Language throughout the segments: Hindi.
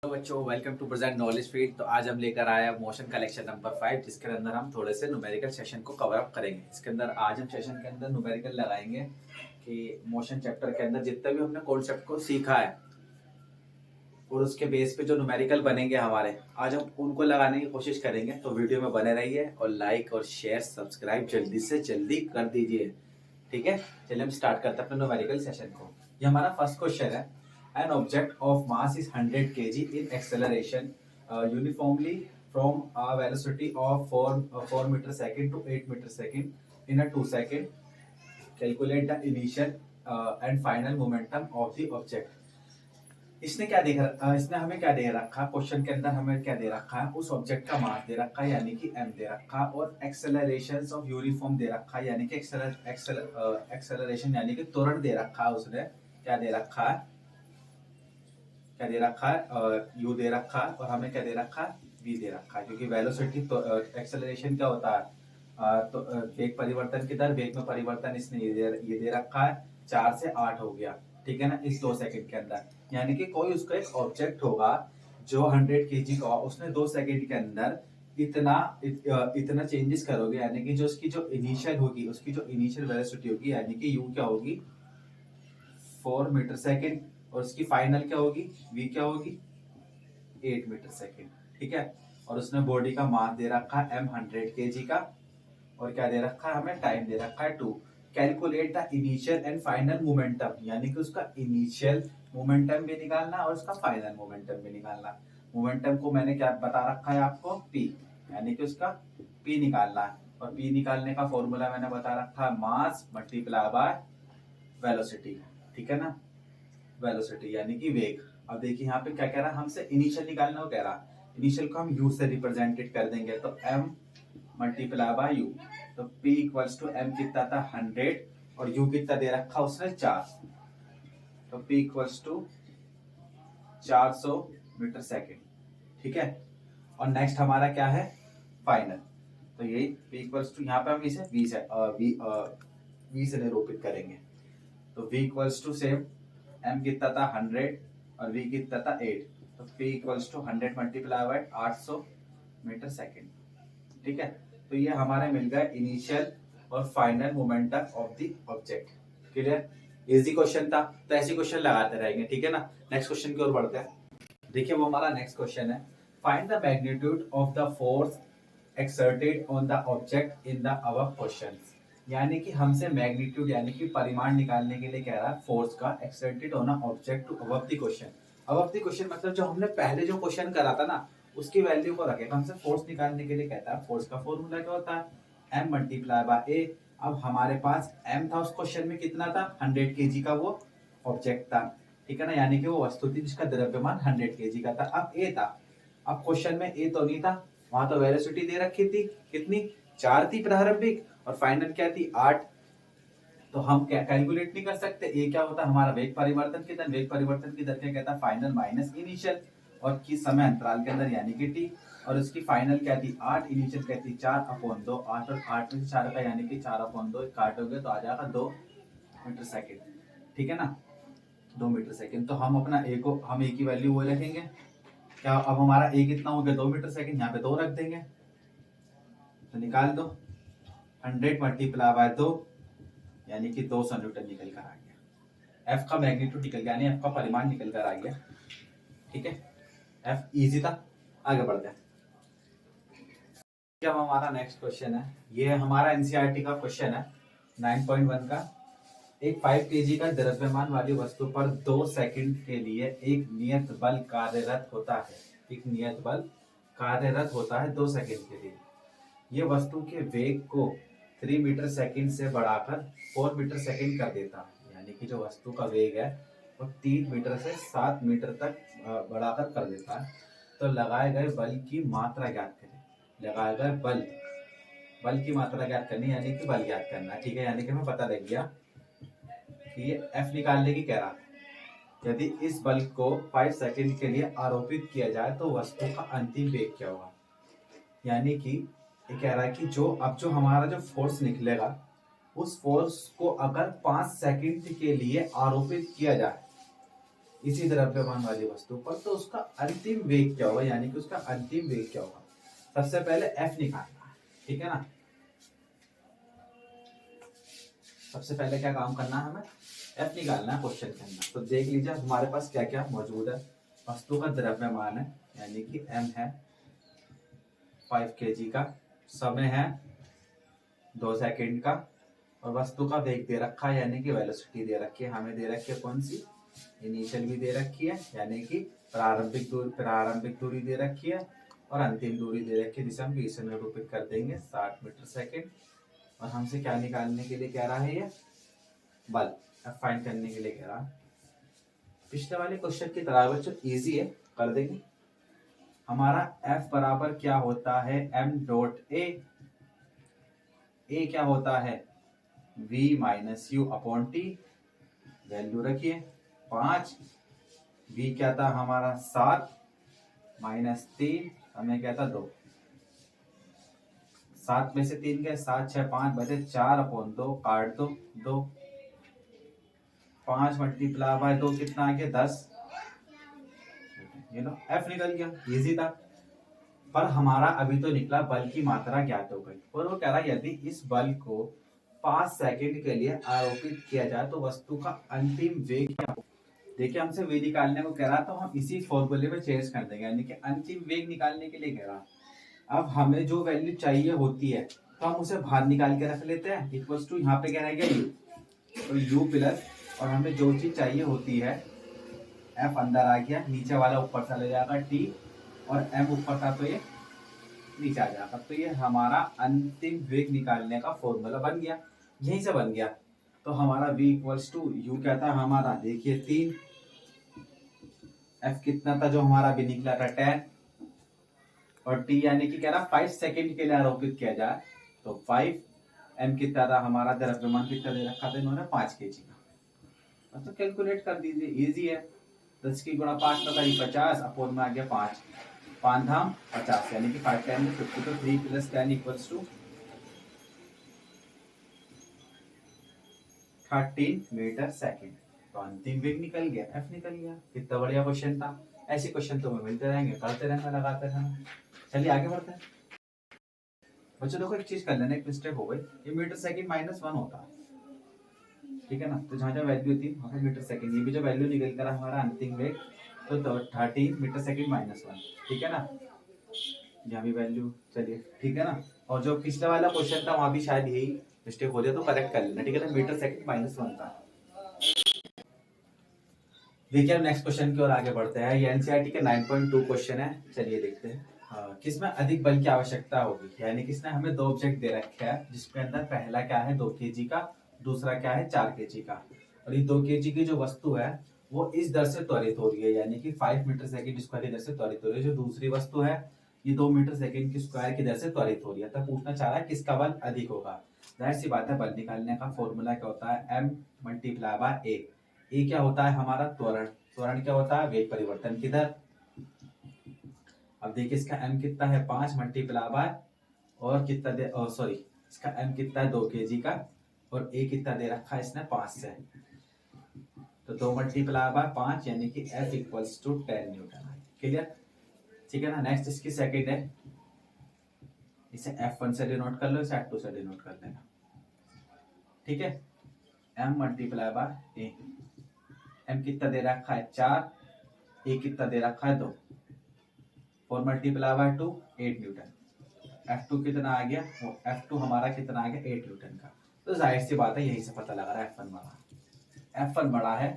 तो बच्चों welcome to present knowledge feed. तो आज हम लेकर आए हैं मोशन कलेक्शन नंबर 5, जिसके अंदर हम थोड़े से न्यूमेरिकल सेशन को कवर अप करेंगे। इसके अंदर आज हम सेशन के अंदर न्यूमेरिकल लगाएंगे कि मोशन चैप्टर के अंदर जितने भी हमने कॉन्सेप्ट को सीखा है और उसके बेस पे जो न्यूमेरिकल बनेंगे हमारे, आज हम उनको लगाने की कोशिश करेंगे। तो वीडियो में बने रहिए और लाइक और शेयर सब्सक्राइब जल्दी से जल्दी कर दीजिए। ठीक है, चलिए हम स्टार्ट करते हैं अपने न्यूमेरिकल सेशन को। ये हमारा फर्स्ट क्वेश्चन है। An object of mass is 100 kg in acceleration uniformly from a velocity of 4 meter second to 8 meter second in a 2 second. Calculate the initial and final momentum of the object. इसने क्या देख रखा, इसने हमें क्या दे रखा, क्वेश्चन के अंदर हमें क्या दे रखा है, उस ऑब्जेक्ट का मास दे रखा है यानी कि m दे रखा, और एक्सेलरेशन ऑफ यूनिफॉर्म दे रखा है यानी कि एक्सेलरेशन यानी कि त्वरण दे रखा है। उसने क्या दे रखा है, क्या दे रखा है, u दे रखा है, और हमें क्या दे रखा है, v दे रखा है। क्योंकि वेलोसिटी तो एक्सेलरेशन क्या होता है, तो वेग परिवर्तन की दर, वेग में परिवर्तन इसने ये दे रखा है 4 से 8 हो गया। ठीक है ना, इस 2 सेकंड के अंदर। यानी कि कोई उसका एक ऑब्जेक्ट होगा जो 100 केजी का, उसने 2 सेकंड के अंदर इतना चेंजेस करोगे, यानी कि जो उसकी जो इनिशियल होगी, उसकी जो इनिशियल वेलोसिटी होगी यानी कि u क्या होगी 4 मीटर सेकंड, और उसकी फाइनल क्या होगी, v क्या होगी 8 मीटर सेकंड। ठीक है, और उसने बॉडी का मास दे रखा है m 100 केजी का, और क्या दे रखा है, हमें टाइम दे रखा है 2। Calculate the initial and final momentum, यानी कि उसका इनिशियल मोमेंटम भी निकालना और उसका फाइनल मोमेंटम भी निकालना। मोमेंटम को मैंने क्या बता रखा है आपको, p, यानी कि उसका p निकालना है, और p निकालने का फॉर्मूला मैंने बता रखा है मास मल्टीप्लाई बाय वेलोसिटी। ठीक है ना, वेलोसिटी यानी कि वेग। अब देखिए यहाँ पे क्या कह रहा है, हमसे इनिशियल निकालना को कह रहा है। इनिशियल को हम u से रिप्रेजेंटेड कर देंगे, तो m मल्टीप्लाई बाय u, तो p इक्वल्स टू m कितना था 100, और u कितना दे रखा उसने 4, तो p equals to 400 metre second. ठीक है, और नेक्स्ट हमारा क्या है, फाइनल। तो यही p इक्वल्स टू, यहाँ पे हम इसे v से निरूपित करेंगे। तो v equals to same, m कितना था 100 और v कितना था 8, तो p equals to 100 multiply by 800 metre second. ठीक है, तो ये हमारे मिल गए इनिशियल और final momentum of the object. Clear, easy question था, तो ऐसे क्वेश्चन लगाते रहेंगे। ठीक है ना, नेक्स्ट क्वेश्चन की ओर बढ़ते हैं। देखिए वो हमारा नेक्स्ट क्वेश्चन है, find the magnitude of the force exerted on the object in the above questions. यानी कि हमसे मैग्नीट्यूड यानी कि परिमाण निकालने के लिए कह रहा है फोर्स का, exerted on a object to above the question. Above the question मतलब जो हमने पहले जो क्वेश्चन करा था ना, उसकी वैल्यू को रखेगा। हमसे फोर्स निकालने के लिए कहता है, फोर्स का फॉर्मूला क्या होता है, m मल्टीप्लाई बाय a। अब हमारे पास m था उस क्वेश्चन में, कितना था 100 केजी का वो ऑब्जेक्ट था। ठीक है ना, यानी कि वो वस्तु थी जिसका द्रव्यमान 100 केजी का था। अब a था, अब क्वेश्चन में a तो नहीं था, वहां तो वेलोसिटी दे रखी थी, कितनी 4 थी प्रारंभिक, और फाइनल क्या थी 8। तो हम क्या कैलकुलेट नहीं कर सकते, ये क्या होता है हमारा वेग परिवर्तन की दर। वेग परिवर्तन की दर क्या कहता है, फाइनल माइनस इनिशियल, और किस समय अंतराल के अंदर यानी कि t, और उसकी फाइनल क्या थी 8, इनिशियल क्या थी 4/2। 8 और 8 में से 4 का यानी कि 4/2 काटोगे तो आ जाएगा 2 मीटर सेकेंड। ठीक है ना, 2 मीटर सेकेंड। तो हम अपना a को, हम a की वैल्यू वो रखेंगे क्या, अब हमारा a कितना हो गया 2 मीटर सेकेंड, यहाँ पे 2 रख देंगे, तो निकाल दो 100 मल्टीप्लाई बाय 2 यानी कि 200 न्यूटन निकल कर आ गया। F का मैग्नीट्यूड निकल गया, यानी F का परिमाण निकल कर आ गया। ठीक है, F इजी था, आगे बढ़ते हैं। क्या हमारा नेक्स्ट क्वेश्चन है, ये हमारा एनसीईआरटी का क्वेश्चन है 9.1 का। एक 5 केजी का द्रव्यमान वाली वस्तु पर 2 सेकंड के लिए एक नियत बल कार्यरत होता है। एक नियत बल कार्यरत होता है 2 सेकंड के लिए। ये वस्तु के वेग को 3 मीटर सेकंड से बढ़ाकर 4 मीटर सेकंड कर देता है। यानी कि जो वस्तु का वेग है वो 3 मीटर से 7 मीटर तक बढ़ाकर कर देता है। तो लगाए गए बल की मात्रा ज्ञात करें। लगाए गए बल की मात्रा ज्ञात करनी, यानी कि बल ज्ञात करना। ठीक है, यानी कि हमें पता लग गया कि ये F निकालने की कह रहा है। यदि इस बल को 5 सेकंड के लिए आरोपित किया जाए तो वस्तु का अंतिम वेग क्या होगा। यानी कि ये कह रहा है कि जो हमारा जो फोर्स निकलेगा, उस फोर्स को अगर 5 सेकंड के लिए आरोपित किया जाए, इसी द्रव्यमान वाली वस्तु पर, तो उसका अंतिम वेग क्या होगा, यानी कि उसका अंतिम वेग क्या होगा। सबसे पहले एफ निकालना है, ठीक है ना। सबसे पहले क्या काम करना है, हमें एफ निकालना है क्वेश्चन के अंदर। तो देख लीजिए हमारे पास क्या क्या मौजूद है। वस्तु का द्रव्यमान है यानी कि एम है 5 kg का, समय है 2 सेकंड का, और वस्तु का वेग दे रखा है यानी कि वेलोसिटी दे रखी है। हमें दे रखी है कौन सी, इनिशियल भी दे रखी है यानी कि प्रारंभिक दूरी दे रखी है, और अंतिम दूरी दे रखी है जिसे हम v से निरूपित कर देंगे 60 मीटर सेकंड। और हमसे क्या निकालने के लिए कह रहा है, ये बल फाइंड करने के लिए कह रहा है। पिछले वाले क्वेश्चन की तरह बच्चों इजी है, कर देंगे। हमारा F बराबर क्या होता है, m डॉट a क्या होता है v minus you upon T, value रखिए 5, v क्या था हमारा 7 माइनस 3, हमें क्या था 2, 7 में से 3 गए 7 6 5 बचे 4 अपॉन 2, काट दो 2, 5 मल्टीप्लाई बाय 2 कितना आ गया 10। एफ निकल गया, इजी था। पर हमारा अभी तो निकला बल की मात्रा ज्ञात हो गई, और वो कह रहा है यदि इस बल को 5 सेकंड के लिए आरोपित किया जाए तो वस्तु का अंतिम वेग क्या हो। देखिए हमसे वे निकालने को कह रहा, तो हम इसी फॉर्मूले में चेंज कर देंगे, यानी कि अंतिम वेग निकालने के लिए कह रहा। अब हमें जो वैल्यू चाहिए होती है तो हम उसे बाहर निकाल के रख लेते हैं, इक्वल्स टू यहाँ पे क्या रहेगा यू, तो यू प्लस, और हमें जो चीज चाहिए होती है एफ अंदर आ गया, नीचे वाला ऊपर चले जाएगा टी, और एम ऊपर था तो ये नीचे आ जाएगा। तो ये हमारा अंतिम वेग निकालने का फॉर्मूला बन गया, यहीं से बन गया। तो हमारा v इक्वल्स टू यू क्या था हमारा, देखिए 3, f कितना था जो हमारा भी निकला था 10, और t यानी कि कह रहा 5 सेकंड के लिए आरोपित किया जाए तो 5, m कितना था हमारा, द्रव्यमान कितना दे रखा था इन्होंने 5 kg का। तो कैलकुलेट कर दीजिए, इजी है। 10 की गुणा 5 का करीब 50, अपोन में आ गया 5, 5 धाम 50 यानी कि 5 10 50, तो 3 plus 10 equals to 13 metre second. तो अंतिम वेग निकल गया, एफ निकल गया। कितना बढ़िया क्वेश्चन था। ऐसे क्वेश्चन तो मिलते रहेंगे, करते रहेंगे, लगाते रहेंगे। चलिए आगे बढ़ते हैं बच्चों। देखो एक चीज कर लेना, एक मिस्टेक हो गई, ये मीटर सेकंड -1 होता है, ठीक है ना। तो जहाँ जहाँ वैल्यू थी वहाँ पे मीटर सेकंड, ये भी जो वैल्यू निकल कर हमारा अंतिम वेग, तो 13 मीटर सेकंड -1, ठीक है ना। यहाँ भी वैल्यू, चलिए ठीक है ना। और जो पिछला वाला क्वेश्चन था वहाँ भी शायद यही मिस्टेक हो जाए, तो करेक्ट कर लेना, ठीक है ना। मीटर सेकंड -1 था। देखिए अब नेक्स्ट क्वेश्चन की ओर आगे बढ़ते हैं। ये एनसीईआरटी के 9.2 क्वेश्चन है, चलिए देखते हैं। किसमें अधिक बल की आवश्यकता होगी, यानी किसने हमें 2 ऑब्जेक्ट दे रखे हैं, जिसके अंदर पहला क्या है 2 kg का, दूसरा क्या है 4 kg का। और ये 2 kg की जो वस्तु है वो इस दर से त्वरित हो रही है, यानी कि 5 मीटर सेकंड स्क्वायर की दर से त्वरित हो रही है। जो दूसरी वस्तु है ये 2 मीटर सेकंड की स्क्वायर की दर से त्वरित हो रही है। तब पूछना चाह रहा है किसका बल अधिक होगा। जाहिर सी बात है, बल निकालने का फॉर्मूला क्या होता है, m मल्टीप्लाई बाय ए क्या होता है हमारा त्वरण, त्वरण क्या होता है वेग परिवर्तन की दर। अब देखिए इसका m कितना है 5 मल्टीप्लाई बाय, और कितना दे, सॉरी इसका m कितना है 2 kg का, और a कितना दे रखा है इसने 5 से, तो 2 मल्टीप्लाई बाय 5 यानी कि F equals to 10 newton. Clear, ठीक है ना। नेक्स्ट इसकी सेकंड है, इसे F1 से डिनोट कर लो, इसे F2 से डिनोट कर लेना, ठीक है। m multiply by a, m कितना दे रखा है 4, a कितना दे रखा है 2, 4 मल्टीप्लाई बाय 2 8 न्यूटन। F2 कितना आ गया, वो F2 हमारा कितना आ गया 8 न्यूटन का। तो जाहिर सी बात है यहीं से पता लगा रहा है F1 बड़ा, F1 बड़ा है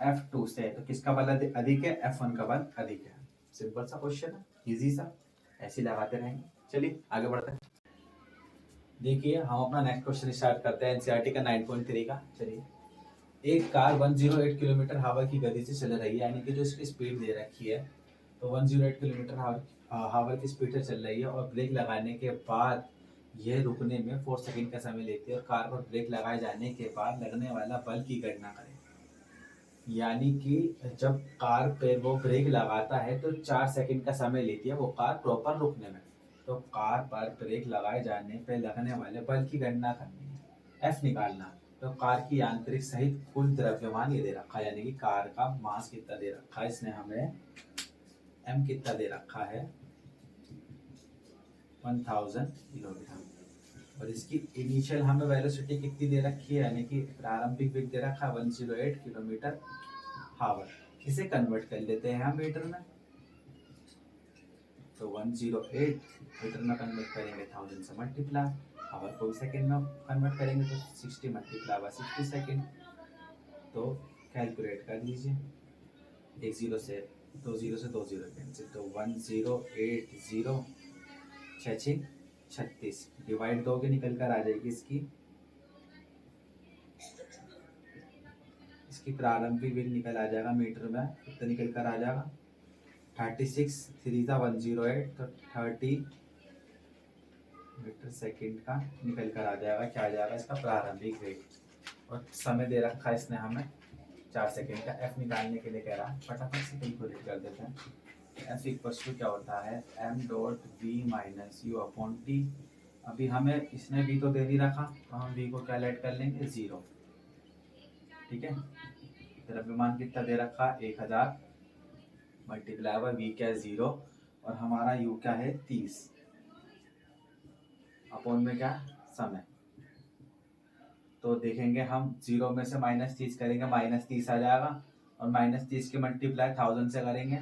F2 से, तो किसका बल अधिक है, F1 का बल अधिक है। सिंपल सा क्वेश्चन है, इजी सा, ऐसे लगाते रहेंगे। चलिए आगे बढ़ते हैं। देखिए हम अपना नेक्स्ट क्वेश्चन स्टार्ट करते हैं एनसीईआरटी का 9.3 का। चलिए, एक कार 108 किलोमीटर हवा की गति से चल रही है, यानी कि जो इसकी स्पीड दे रखी है, तो 108 किलोमीटर हवा की स्पीड से चल रही है, और ब्रेक लगाने के बाद यह रुकने में 4 सेकंड का समय लेती है, और कार पर ब्रेक लगाए जाने के बाद लगने वाला बल की गणना करें। यानी कि जब कार पे वो ब्रेक लगाता है तो 4 सेकंड का समय लेती है वो कार प्रॉपर रुकने में, तो कार पर ब्रेक लगाए जाने पे लगने वाले बल की गणना करनी है, एफ निकालना। तो कार की यांत्रिक सहित कुल द्रव्यमान ये दे रखा है, यानी कि कार का मास कितना दे रखा है इसने हमें, m कितना दे रखा है 1000 किलोग्राम, और इसकी इनिशियल हमें वेलोसिटी कितनी दे रखी है, यानी कि प्रारंभिक वेग दे रखा है 108 किलोमीटर हावर। इसे कन्वर्ट कर लेते हैं हम मीटर में, तो 108 मीटर में कन्वर्ट करेंगे 1000 से मल्टीप्लाई, हावर को भी सेकंड में कन्वर्ट करेंगे तो 60 मल्टीप्लाई बाय 60 सेकंड। तो कैलकुलेट कर लीजिए, एक जीरो से दो जीरो कैंसिल, तो 1080 छः 36 डिवाइड दोगे निकल कर आ जाएगी इसकी प्रारंभिक वेग निकल आ जाएगा मीटर में, कितना निकल कर आ जाएगा 36 3 था 108, तो 30 मीटर सेकंड का निकल कर आ जाएगा, क्या आ जाएगा इसका प्रारंभिक वेग। और समय दे रखा है इसने हमें 4 सेकंड का, एफ निकालने के लिए कह रहा है, फटाफट से कैलकुलेट कर देते हैं। एफ इक्वल्स टू क्या होता है m dot v minus you upon T. अभी हमें इसने v तो दे नहीं रखा, तो हम v को क्या लेट कर लेंगे 0, ठीक है। द्रव्यमान कितना दे रखा 1000 मल्टीप्लाई बाय v क्या है 0, और हमारा u क्या है 30, अपॉन में क्या समय। तो देखेंगे हम 0 में से -30 करेंगे, -30 आ जाएगा, और -30 के मल्टीप्लाई 1000 से करेंगे,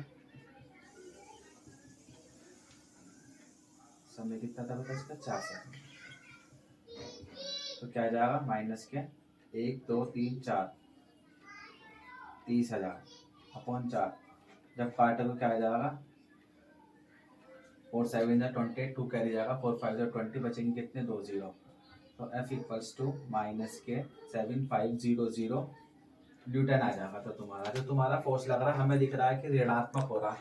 समय कितना था बता इसका 4 सेकंड, तो क्या आ जाएगा माइनस के 1 2 3 4 30,000 अपॉन 4, जब काटे तो क्या आ जाएगा 4 7 28, 2 कैरी जाएगा 4 5 20, बचेंगे कितने 2 0, तो F इक्वल्स टू माइनस के 7500 न्यूटन आ जाएगा। तो तुम्हारा फोर्स लग रहा है, हमें दिख रहा है कि ऋणात्मक हो रहा है,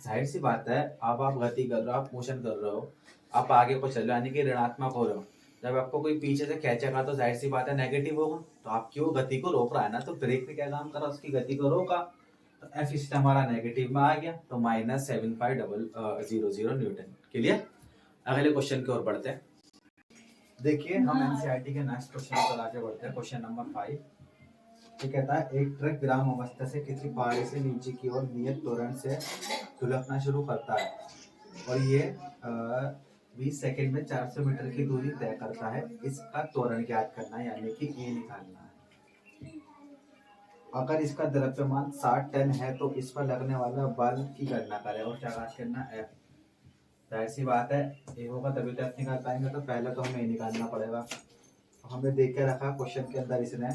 जाहिर सी बात है, अब आप गति कर रहे हो, आप मोशन कर रहे हो, आप आगे को चल रहे हो, यानी कि ऋणात्मक हो रहे हो। जब आपको कोई पीछे से खींचेगा तो जाहिर सी बात है नेगेटिव होगा, तो आपकी वो गति को रोक रहा है ना, तो ब्रेक ने क्या काम करा उसकी गति को रोका, तो एफ सिस्टम हमारा नेगेटिव में आ गया, तो -7500 न्यूटन। क्लियर। अगले क्वेश्चन की ओर बढ़ते हैं। देखिए हम एनसीईआरटी के नेक्स्ट क्वेश्चन पर आगे बढ़ते हैं। क्वेश्चन नंबर 5 ये कहता है एक ट्रक विराम अवस्था से किसी पहाड़ी से नीचे की ओर नियत त्वरण से धुलकना शुरू करता है, और ये 20 सेकंड में 400 मीटर की दूरी तय करता है। इसका त्वरण ज्ञात करना है, यानी कि ए निकालना है। अगर इसका द्रव्यमान 60 टन है तो इस पर लगने वाला बल की गणना करें, और क्या बात करना है, जाहिर सी बात है ए होगा तभी तो एफ निकाल पाएंगे, तो पहले तो हमें ए निकालना पड़ेगा। हमें देख के रखा क्वेश्चन के अंदर इसने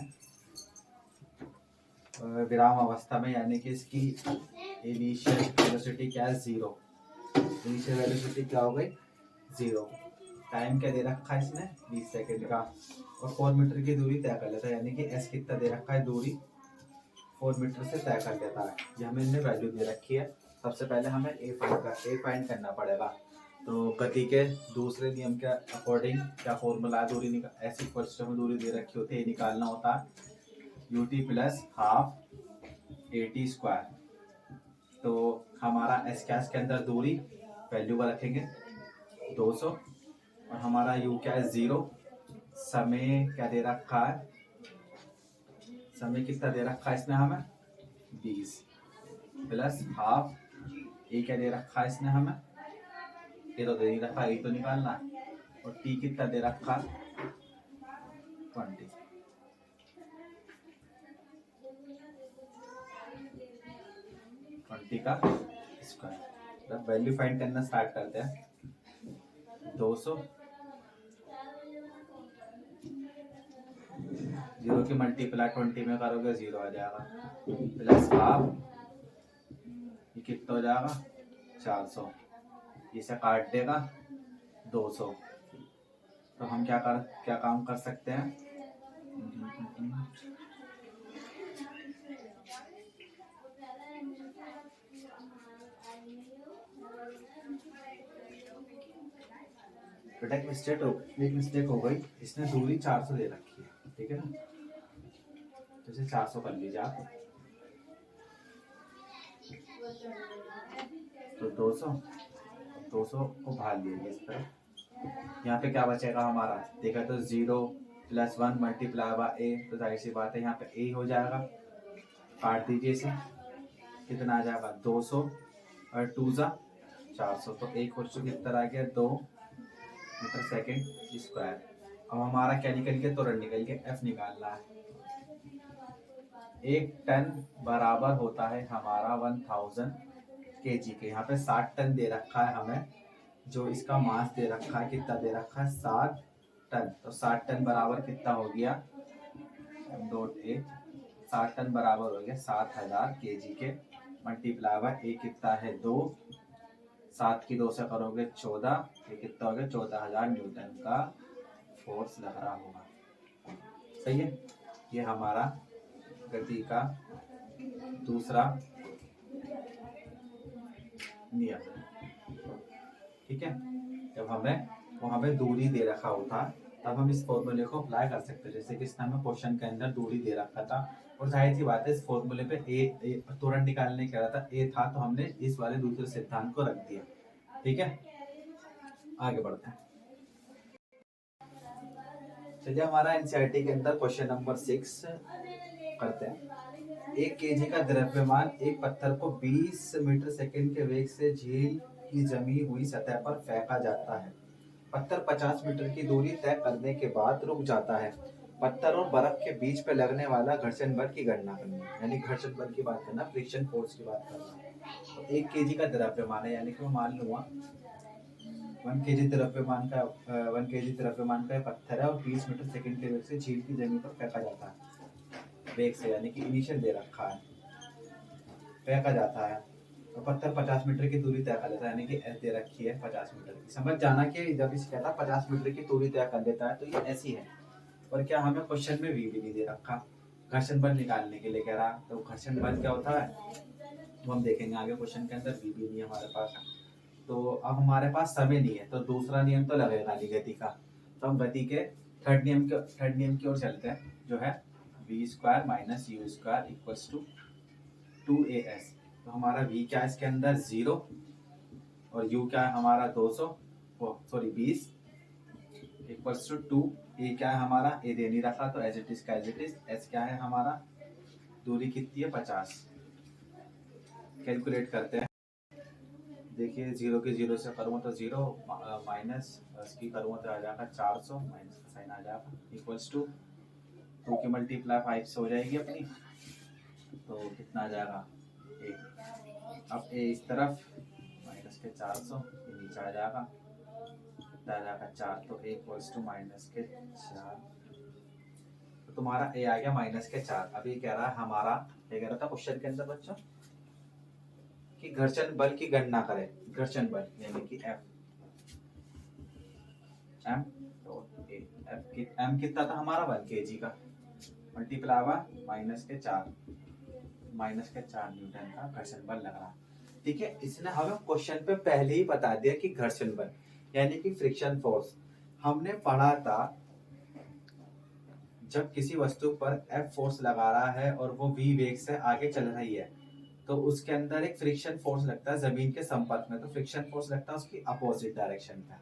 विराम अवस्था में, यानी कि इसकी इनिशियल वेलोसिटी क्या है 0, इनिशियल वेलोसिटी क्या हो गई 0, टाइम क्या दे रखा है इसने 20 सेकंड का, और 4 मीटर की दूरी तय कर लेता है, यानी कि एस कितना दे रखा है दूरी 4 मीटर से तय कर लेता है। ये हमें इनने वैल्यू दे रखी है। सबसे पहले हमें ए फाइंड करना पड़ेगा। तो गति के दूसरे नियम के अकॉर्डिंग क्या फॉर्मूला दूरी निकाल, ऐसी क्वेश्चन में दूरी दे रखी होती है, निकालना होता है ut plus half AT square. तो हमारा एस कैश के अंदर दूरी वैल्यू का रखेंगे 200, और हमारा u क्या है 0, समय क्या दे रखा है, समय कितना दे रखा है इसने हमें 20, प्लस हाफ ए क्या दे रखा है इसने हमें, ये तो दे नहीं रखा, ये तो निकालना है, और टी कितना दे रखा है 20, का स्क्वायर। अब वैल्यू फाइंड करना स्टार्ट करते हैं। 200 0 की मल्टीप्लाई 20 में करोगे 0 आ जाएगा, प्लस हाफ ये कितना हो जाएगा 400, इसे काट देगा 200। तो हम क्या काम कर सकते हैं, बेटा एक मिस्टेक हो गई, इसने दूरी 400 दे रखी है, ठीक है ना, तो इसे 400 कर लीजिए आप, तो 200 को भाग लीजिए इस तरफ, यहाँ पे क्या बचेगा हमारा, देखा तो 0 +1 मल्टीप्लाई बाय ए, तो जाहिर सी बात है यहाँ पे ए हो जाएगा, काट दीजिए इसे, कितना आ जाएगा 200 और 2 जा 400, तो एक क्वेश्चन कितना आ गया 2 मीटर सेकेंड स्क्वायर। अब हमारा क्या निकल गया, त्वरण निकल गया, एफ निकालना है। 1 टन बराबर होता है हमारा 1000 kg के, यहाँ पे 60 टन दे रखा है हमें, जो इसका मास दे रखा है कितना दे रखा है 7 टन, तो 60 टन बराबर कितना हो गया m.a, 60 टन बराबर हो गया 7000 kg के, मल्टीप्लाई बाय ए कितना है 2, 7 की 2 से करोगे 14, ये कितना हो गया 14000 न्यूटन का फोर्स लग रहा होगा। सही है, ये हमारा गति का दूसरा नियम। ठीक है, जब हमें वहां पे दूरी दे रखा होता तब हम इस फॉर्मूले को अप्लाई कर सकते हैं, जैसे कि इसने हमें क्वेश्चन के अंदर दूरी दे रखा था और जाहिर सी बात है इस फॉर्मूले पे ए तुरंत निकालने कह रहा था, ए था तो हमने इस वाले दूसरे सिद्धांत को रख दिया। ठीक है, आगे बढ़ते हैं। चलिए हमारा एनसीईआरटी के अंदर क्वेश्चन नंबर 6 करते हैं। 1 केजी का द्रव्यमान एक पत्थर को 20 मीटर सेकंड के वेग से झील की जमी हुई सतह पर फेंका जाता है। पत्थर 50 मीटर की दूरी तय करने के बाद रुक जाता है। पत्थर और बर्फ के बीच पे लगने वाला घर्षण बल की गणना करनी है, यानी घर्षण बल की बात करना, फ्रिक्शन फोर्स की बात करना। तो 1 केजी का द्रव्यमान है, यानी कि मैं मान लूंगा 1 केजी द्रव्यमान का 1 केजी द्रव्यमान का पत्थर है और 20 मीटर सेकंड के वेग से झील की जमीन पर फेंका जाता है। वेग से यानी कि इनिशियल दे रखा है, फेंका जाता है, तो पत्थर 50 मीटर की दूरी तय कर लेता है, यानी कि एस दे रखी है 50 मीटर की। समझ जाना कि जब इसे कहता है 50 मीटर की दूरी तय कर लेता है तो ये ऐसी है। और क्या हमें क्वेश्चन में वी भी नहीं दे रखा, घर्षण बल निकालने के लिए कह रहा, तो घर्षण बल क्या होता है वो हम देखेंगे आगे क्वेश्चन के अंदर, वी भी नहीं हमारे पास। तो अब हमारे पास समय नहीं है, तो दूसरा नियम तो लगेगा नहीं गति का, तो हम गति के थर्ड नियम की ओर चलते हैं, जो है v square minus U square equals to 2as। तो हमारा v क्या है इसके अंदर 0 और u क्या है हमारा 20 इक्वल्स टू 2, a क्या है हमारा a दे नहीं रखा तो एज इट इज का एज इट इज, s क्या है हमारा दूरी कितनी है 50। कैलकुलेट करते हैं, देखिए 0 के 0 से करूँगा तो 0 माइनस इसकी करूँगा तो आ जाएगा 400, माइनस का साइन आ जाएगा इक्वल्स टू 2 की मल्टीप्लाई 5 से हो जाएगी अपनी, तो कितना आ जाएगा 1। अब ए इस तरफ माइनस के 400, ये नीचे आ जाएगा, कितना आ जाएगा 4, तो ए इक्वल्स टू माइनस के 4, तो तुम्हारा ए आ गया माइनस के 4। अभी कह रहा है हमारा, ये कह रहा था क्वेश्चन के अंदर बच्चों कि घर्षण बल की गणना करें, घर्षण बल यानी कि F, M dot A, M कितना था हमारा 1 केजी का, मल्टीप्लाई बाय माइनस के 4 न्यूटन का घर्षण बल लग रहा। ठीक है, इसने हमें क्वेश्चन पे पहले ही बता दिया कि घर्षण बल यानी कि फ्रिक्शन फोर्स। हमने पढ़ा था जब किसी वस्तु पर एफ फोर्स लगा रहा है और वो वी वेग से आगे चल रही है तो उसके अंदर एक फ्रिक्शन फोर्स लगता है जमीन के संपर्क में, तो फ्रिक्शन फोर्स लगता है उसकी अपोजिट डायरेक्शन में।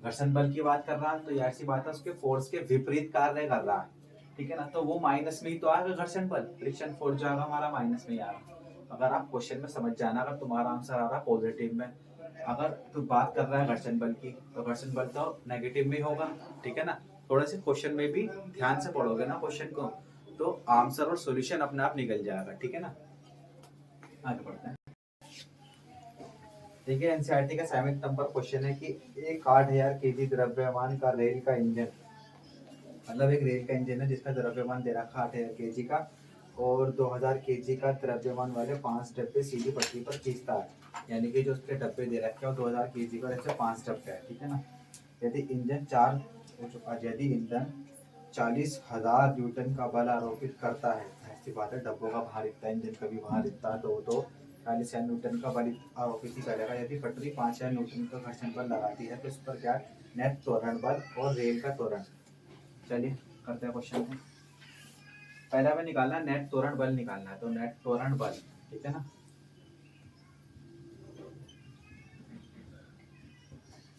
घर्षण बल की बात कर रहा है तो यार सी बात है उसके फोर्स के विपरीत कार्य कर रहा है। ठीक है ना, तो वो माइनस में ही तो आएगा घर्षण बल, फ्रिक्शन फोर्स जो आएगा हमारा माइनस में ही आएगा। अगर आप क्वेश्चन में समझ जाना, अगर तुम्हारा आंसर आ रहा पॉजिटिव में, अगर तू बात कर रहा है घर्षण बल की तो घर्षण बल तो नेगेटिव में होगा। ठीक है ना, थोड़ा से क्वेश्चन में भी ध्यान से पढ़ोगे ना क्वेश्चन को तो आंसर और सॉल्यूशन अपने आप निकल जाएगा। ठीक है ना, आगे बढ़ते हैं। देखिए एनसीईआरटी का 7 नंबर क्वेश्चन है कि एक 8000 केजी द्रव्यमान का रेल का इंजन, मतलब एक रेल का इंजन है जिसका द्रव्यमान दे रखा 8000 केजी का और 2000 केजी का द्रव्यमान वाले 5 डब्बे सीधी पटरी पर खींचता है, यानी कि जो उसके डब्बे दे रखे हैं 2000 केजी का, जैसे 5 डब्बे है। ठीक है ना, यदि इंजन 40,000 न्यूटन का बल आरोपित करता है, ऐसी बात है डब्बों का भार इतना, इंजन का भी भार इतना, तो 40,000 न्यूटन का बल आरोपित ही करेगा। यदि पटरी 5,000 न्यूटन का घर्षण बल लगाती है तो इस पर क्या नेट त्वरण बल और रेल का त्वरण। चलिए करते हैं क्वेश्चन को। पहला हमें निकालना है नेट त्वरण बल निकालना है, तो नेट त्वरण बल, ठीक है ना,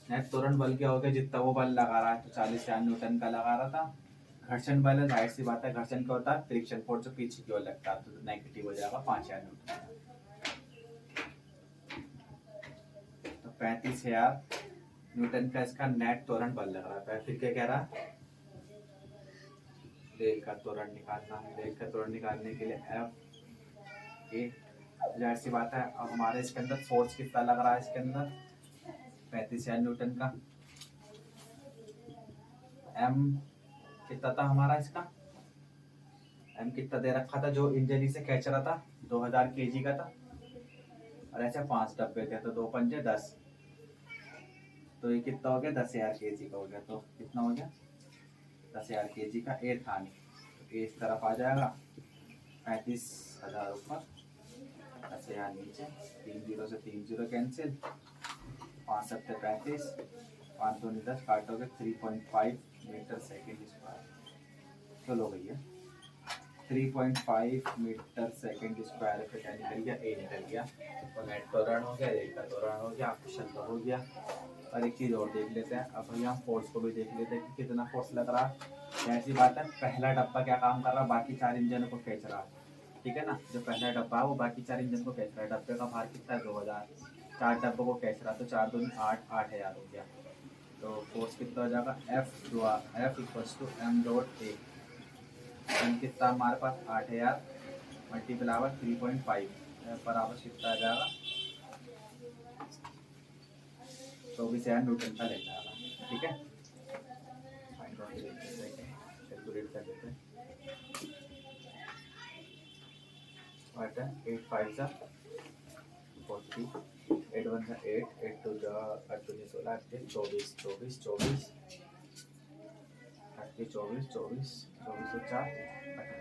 नेट त्वरण बल क्या हो गया, जितना वो बल लगा रहा है तो 40,000 न्यूटन का लगा रहा था घर्षण बल है, जाहिर सी बात है घर्षण क्या होता है, फ्रिक्शन फोर्स जो पीछे की ओर लगता है, तो नेगेटिव हो जाएगा 5000 न्यूटन। तो 35,000 न्यूटन का इसका नेट त्वरण बल लग रहा है। फिर क्या कह रहा है, रेल का त्वरण निकालना है। रेल का त्वरण निकालने के लिए एफ ए, जाहिर सी बात है अब हमारे इसके अंदर फोर्स कितना लग रहा है, इसके अंदर 35,000 न्यूटन का। एम कितना था हमारा, इसका एम कितना दे रखा था, जो इंजन से खींच रहा था 2000 केजी का था, और ऐसे 5 डब्बे थे, तो 2 पंजे 10, तो ये कितना हो गया 10,000 केजी का हो गया। तो कितना हो गया 10,000 केजी का ए था नहीं, तो ए इस तरफ आ जाएगा, 35,000 ऊपर 10,000 नीचे, 3 जीरो से 3 जीरो कैंसिल, 5 सत्ते 35, 5 दूनी 10, काटोगे 3.5 मीटर सेकेंड स्क्वायर। चलो भैया 3.5 मीटर सेकेंड स्क्वायर पे क्या निकल गया, ए निकल गया। तो नेट त्वरण हो गया, रेल का त्वरण हो गया, क्वेश्चन तो हो गया। और एक चीज़ और देख लेते हैं, अब भैया हम फोर्स को भी देख लेते हैं कि कितना फोर्स लग रहा है। ऐसी बात है, पहला डब्बा क्या काम कर रहा है, बाकी 4 इंजनों को खींच रहा है, ठीक है ना। जो पहला डब्बा है वो बाकी 4 इंजन को खींच रहा है, डब्बे का भार कितना है 2000, 4 डब्बों को खींच रहा है, तो 4 दूनी 8, 8,000 हो गया। तो फोर्स कितना हो जाएगा, F equals to M dot A, M कितना हमारे पास 8,000 मल्टीप्लाई 3.5 बराबर कितना आ जाएगा 24,000 न्यूटन का ले जाएगा, ठीक है। कैलकुलेट कर लेते हैं, 8 5 जा 40, 8 1 जा 8, 8 2 जा 8 2 16, 24 24 24 24 24 24 और 4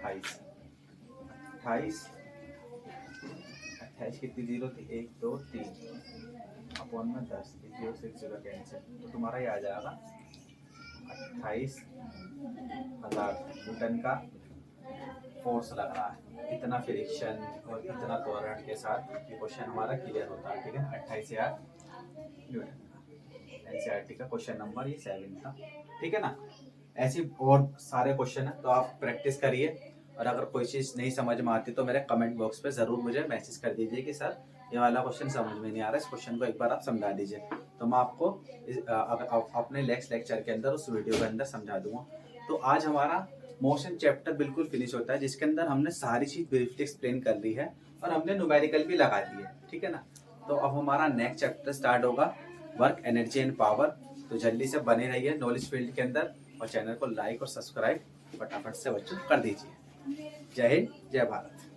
28 28 28 कितनी जीरो थी, 1 2 3 अपॉन में 10, 0 से 0 कैंसिल, तो तुम्हारा ये आ जाएगा 28,000 न्यूटन का फोर्स लग रहा है। इतना फ्रिक्शन और इतना त्वरण के साथ ये क्वेश्चन हमारा क्लियर होता है, ठीक है। 28,000 न्यूटन का एनसीईआरटी का क्वेश्चन नंबर ये 7 था, ठीक है ना। ऐसी और सारे क्वेश्चन है, तो आप प्रैक्टिस करिए, और अगर कोई चीज़ नहीं समझ में आती तो मेरे कमेंट बॉक्स पे ज़रूर मुझे मैसेज कर दीजिए कि सर ये वाला क्वेश्चन समझ में नहीं आ रहा, इस क्वेश्चन को एक बार आप समझा दीजिए, तो मैं आपको अपने नेक्स्ट लेक्चर के अंदर उस वीडियो के अंदर समझा दूंगा। तो आज हमारा मोशन चैप्टर बिल्कुल फिनिश होता है, जिसके अंदर हमने सारी चीज़ ब्रीफली एक्सप्लेन कर दी है और हमने न्यूमेरिकल भी लगा दी है, ठीक है ना। तो अब हमारा नेक्स्ट चैप्टर स्टार्ट होगा, वर्क एनर्जी एंड पावर। तो जल्दी से बने रहिए नॉलेज फील्ड के अंदर, और चैनल को लाइक और सब्सक्राइब फटाफट से बच्चों कर दीजिए। जय हिंद, जय भारत।